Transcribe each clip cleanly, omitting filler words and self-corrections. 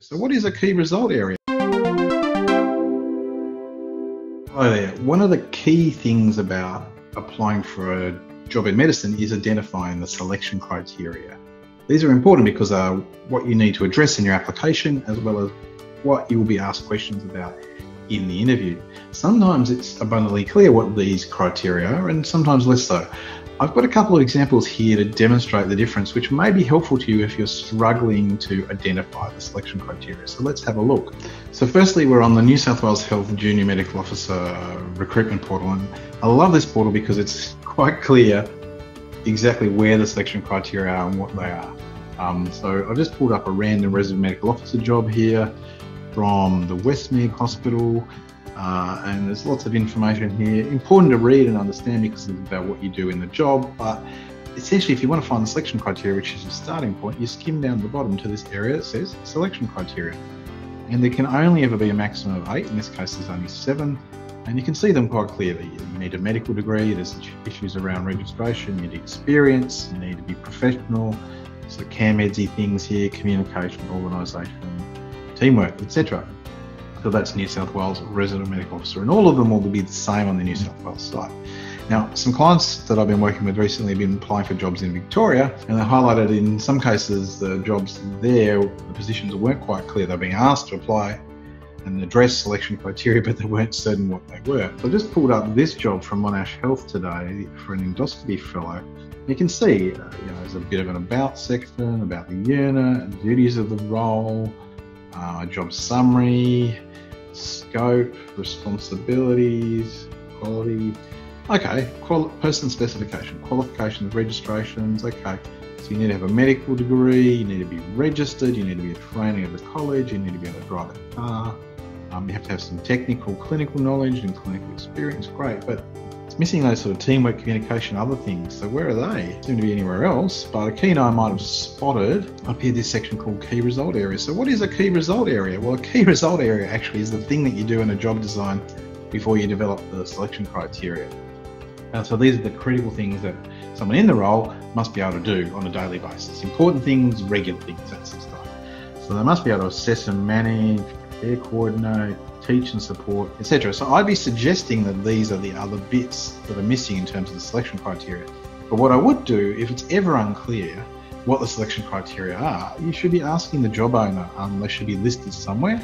So what is a key result area? Hi there. One of the key things about applying for a job in medicine is identifying the selection criteria. These are important because they are what you need to address in your application, as well as what you will be asked questions about in the interview. Sometimes it's abundantly clear what these criteria are, and sometimes less so. I've got a couple of examples here to demonstrate the difference, which may be helpful to you if you're struggling to identify the selection criteria. So let's have a look. So firstly, we're on the New South Wales Health Junior Medical Officer recruitment portal, and I love this portal because it's quite clear exactly where the selection criteria are and what they are. So I've just pulled up a random resident medical officer job here from the Westmead Hospital. And there's lots of information here, important to read and understand because it's about what you do in the job. But essentially, if you want to find the selection criteria, which is your starting point, you skim down to the bottom to this area that says selection criteria. And there can only ever be a maximum of 8. In this case, there's only 7. And you can see them quite clearly. You need a medical degree, there's issues around registration, you need experience, you need to be professional. So CAMEDSy things here, communication, organisation, teamwork, etc. So that's New South Wales Resident Medical Officer, and all of them will be the same on the New South Wales site. Now, some clients that I've been working with recently have been applying for jobs in Victoria, and they highlighted in some cases the jobs there, the positions weren't quite clear. They're being asked to apply and address selection criteria, but they weren't certain what they were. So I just pulled up this job from Monash Health today for an endoscopy fellow. You can see there's a bit of an about section, about the unit, duties of the role, job summary, scope, responsibilities, quality. Okay, person specification, qualifications, registrations. Okay, so you need to have a medical degree, you need to be registered, you need to be a trainee of the college, you need to be able to drive a car. You have to have some technical, clinical knowledge and clinical experience. Great, but it's missing those sort of teamwork, communication, other things. So where are they? Seem to be anywhere else, but a keen eye might have spotted up here this section called key result area. So what is a key result area? Well, a key result area actually is the thing that you do in a job design before you develop the selection criteria. So these are the critical things that someone in the role must be able to do on a daily basis. Important things, regular things, that sort of stuff. So they must be able to assess and manage, prepare, coordinate, teach and support, etc. So I'd be suggesting that these are the other bits that are missing in terms of the selection criteria. But what I would do, if it's ever unclear what the selection criteria are, you should be asking the job owner, they should be listed somewhere,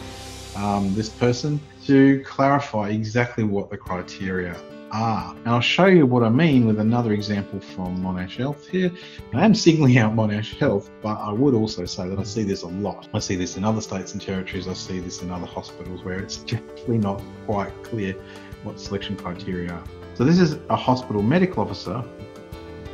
this person, to clarify exactly what the criteria are. And I'll show you what I mean with another example from Monash Health here. I am singling out Monash Health, but I would also say that I see this a lot. I see this in other states and territories. I see this in other hospitals where it's generally not quite clear what selection criteria are. So this is a hospital medical officer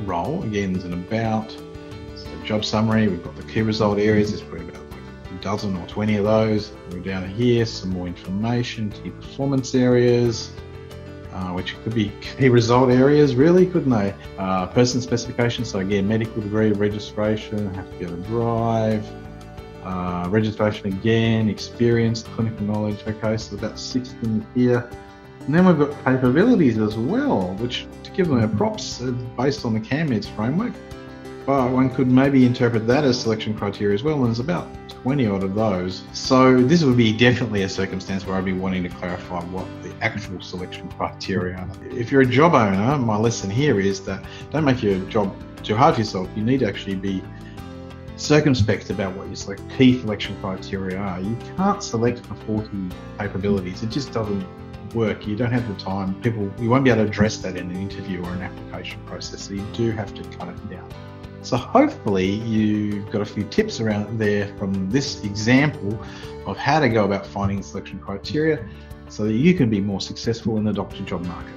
role. Again, there's an about, so job summary. We've got the key result areas. There's probably about a dozen or 20 of those. We're down here, some more information, key performance areas, which could be key result areas, really, couldn't they? Person specification, so again, medical degree, registration, have to be able to drive, registration again, experience, clinical knowledge. Okay, so about 6 things here. And then we've got capabilities as well, which, to give them a props, are based on the CAMEDS framework. But one could maybe interpret that as selection criteria as well, and there's about 20 odd of those. So this would be definitely a circumstance where I'd be wanting to clarify what the actual selection criteria are. If you're a job owner, my lesson here is that don't make your job too hard for yourself. You need to actually be circumspect about what your key selection criteria are. You can't select for 40 capabilities. It just doesn't work. You don't have the time. You won't be able to address that in an interview or an application process. So you do have to cut it down. So hopefully you've got a few tips around there from this example of how to go about finding selection criteria so that you can be more successful in the doctor job market.